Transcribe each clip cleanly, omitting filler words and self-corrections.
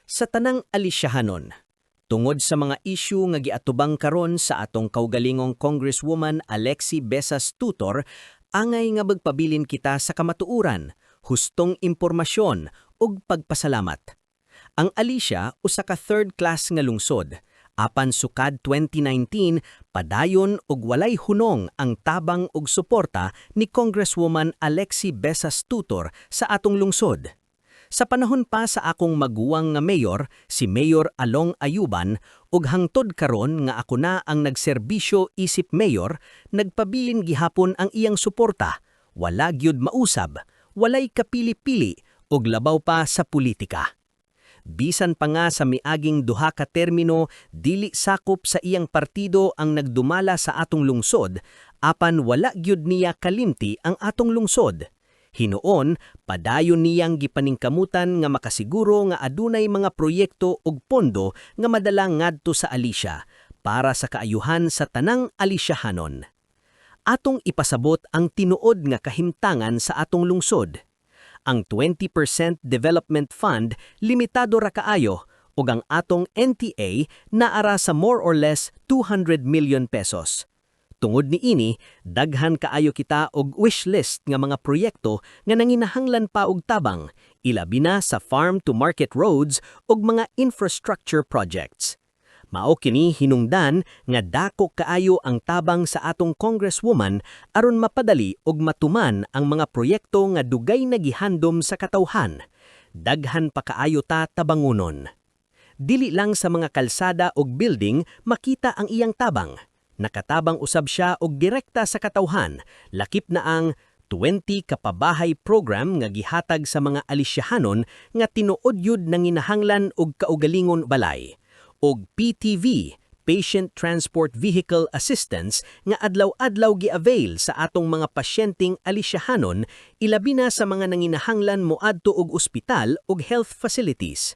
Sa tanang alisyahanon, tungod sa mga isyu nga giatubang karon sa atong kaugalingong Congresswoman Alexi Besas Tutor, angay nga magpabilin kita sa kamatuuran, hustong impormasyon ug pagpasalamat. Ang Alicia usa ka third class nga lungsod. Apan sukad 2019, padayon ug walay hunong ang tabang ug suporta ni Congresswoman Alexi Besas Tutor sa atong lungsod. Sa panahon pa sa akong maguwang nga mayor, si Mayor Along Ayuban, ug hangtod karon nga ako na ang nagserbisyo isip mayor, nagpabilin gihapon ang iyang suporta. Wala gyud mausab, walay kapili-pili, ug labaw pa sa politika. Bisan pa nga sa miaging duha ka termino, dili sakop sa iyang partido ang nagdumala sa atong lungsod, apan wala gyud niya kalimti ang atong lungsod. Hinuon, padayon niyang gipaningkamutan nga makasiguro nga adunay mga proyekto ug pondo nga madala ngadto sa Alicia para sa kaayuhan sa tanang Aliciahanon. Atong ipasabot ang tinuod nga kahimtangan sa atong lungsod. Ang 20% Development Fund limitado ra kaayo ug ang atong NTA naara sa more or less 200 million pesos. Tungod niini, daghan kaayo kita og wishlist nga mga proyekto nga nanginahanglan pa og tabang, ilabi na sa farm-to-market roads ug mga infrastructure projects. Mao kini hinungdan nga dako kaayo ang tabang sa atong Congresswoman aron mapadali ug matuman ang mga proyekto nga dugay na gihandom sa katawhan. Daghan pa kaayo ta tabangunon. Dili lang sa mga kalsada ug building makita ang iyang tabang. Nakatabang usab siya og direkta sa katawhan, lakip na ang 20 kapabahay program nga gihatag sa mga Aliciahanon nga tinuod yud nanginahanglan og kaugalingon balay, og PTV, Patient Transport Vehicle Assistance, nga adlaw-adlaw gi-avail sa atong mga pasyenteng Aliciahanon, ilabi na sa mga nanginahanglan moadto og ospital ug health facilities.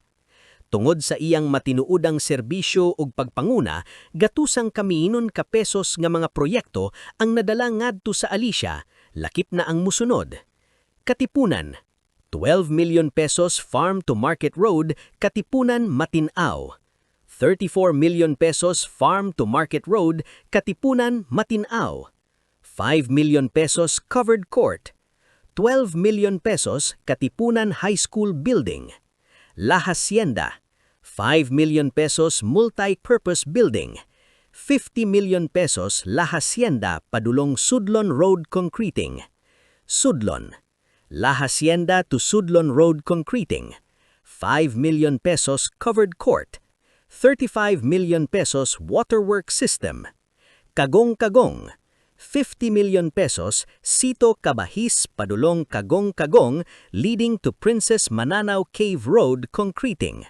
Tungod sa iyang matinuudang serbisyo ug pagpanguna, gatusang kamiinon ka pesos nga mga proyekto ang nadala ngadto sa Alicia, lakip na ang musunod. Katipunan, 12 million pesos farm to market road, Katipunan Matin-aw. 34 million pesos farm to market road, Katipunan Matin-aw. 5 million pesos covered court. 12 million pesos Katipunan High School building. La Hacienda, 5 million pesos multi-purpose building, 50 million pesos La Hacienda Padulong Sudlon Road concreting. Sudlon, La Hacienda to Sudlon Road concreting, 5 million pesos covered court, 35 million pesos waterwork system. Kagong-Kagong, 50 million pesos Sito Cabahis Padulong Kagong-Kagong leading to Princess Mananaw Cave Road concreting.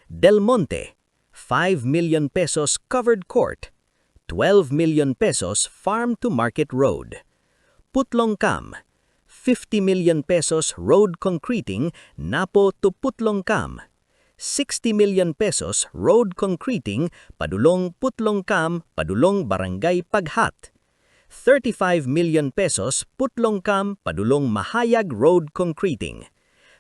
Del Monte, 5 million pesos covered court, 12 million pesos farm to market road. Putlongcam, 50 million pesos road concreting Napo to Putlongcam. 60 million pesos road concreting Padulong Putlongcam Padulong Barangay Paghat. 35 million pesos Putlongcam Padulong Mahayag Road concreting.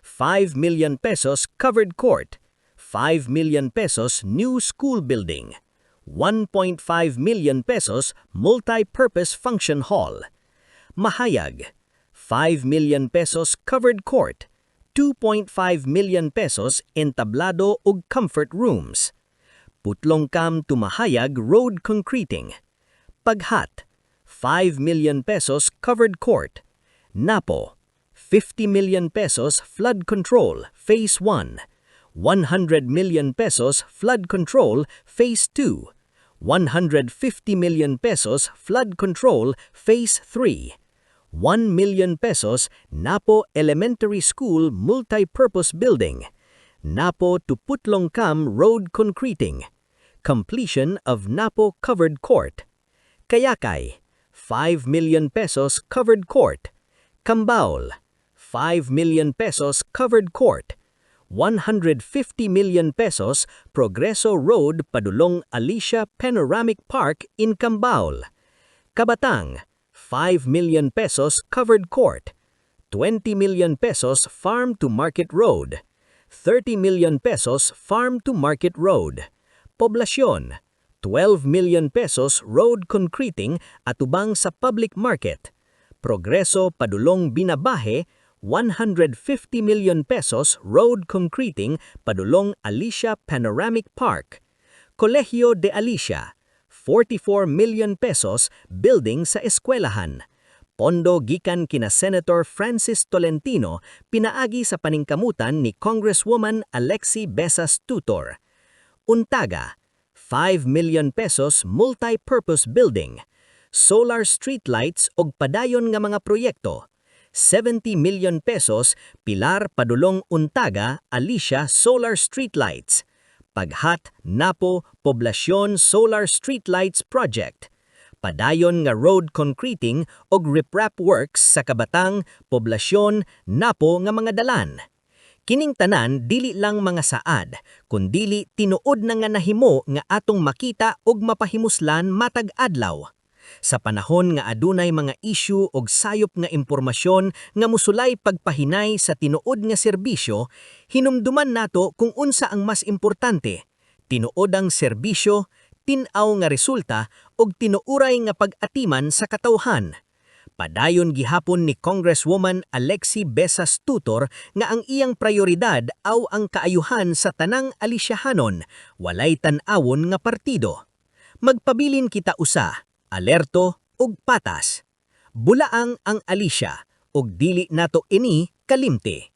5 million pesos covered court. 5 million pesos new school building. 1.5 million pesos multi-purpose function hall. Mahayag, 5 million pesos covered court. 2.5 million pesos entablado ug comfort rooms. Putlongcam to Mahayag Road concreting. Paghat, 5 million pesos covered court. Napo, 50 million pesos flood control phase 1. 100 million pesos flood control phase 2. 150 million pesos flood control phase 3. 1 million pesos Napo Elementary School multi-purpose building. Napo to Putlongcam Road concreting. Completion of Napo covered court. Kayakay, 5 million pesos covered court. Cambaul, 5 million pesos covered court. 150 million pesos Progreso Road Padulong Alicia Panoramic Park in Cambaul. Kabatang, 5 million pesos covered court. 20 million pesos farm to market road. 30 million pesos farm to market road. Poblasyon, 12 million pesos road concreting atubang sa public market. Progreso padulong binabahe, 150 million pesos road concreting padulong Alicia Panoramic Park. Colegio de Alicia, 44 million pesos building sa eskwelahan. Pondo gikan kina Senator Francis Tolentino pinaagi sa paningkamutan ni Congresswoman Alexi Besas Tutor. Untaga, 5 million pesos multi-purpose building. Solar streetlights og padayon nga mga proyekto. 70 million pesos pilar padulong Untaga Alicia Solar Streetlights. Paghat Napo Poblasyon Solar Streetlights Project. Padayon nga road concreting og riprap works sa Kabatang, Poblasyon, Napo nga mga dalan. Kining tanan dili lang mga saad, kundili tinuod na nga nahimo nga atong makita og mapahimuslan matag adlaw. Sa panahon nga adunay mga issue og sayop nga impormasyon nga musulay pagpahinay sa tinuod nga serbisyo, hinumduman nato kung unsa ang mas importante, tinuod ang serbisyo, tin-aw nga resulta og tinuuray nga pag-atiman sa katawhan. Padayon gihapon ni Congresswoman Alexi Besas Tutor nga ang iyang prioridad aw ang kaayuhan sa tanang Aliciahanon, walay tan-awon nga partido. Magpabilin kita usa, alerto ug patas. Bulaang ang Alicia ug dili nato ini kalimti.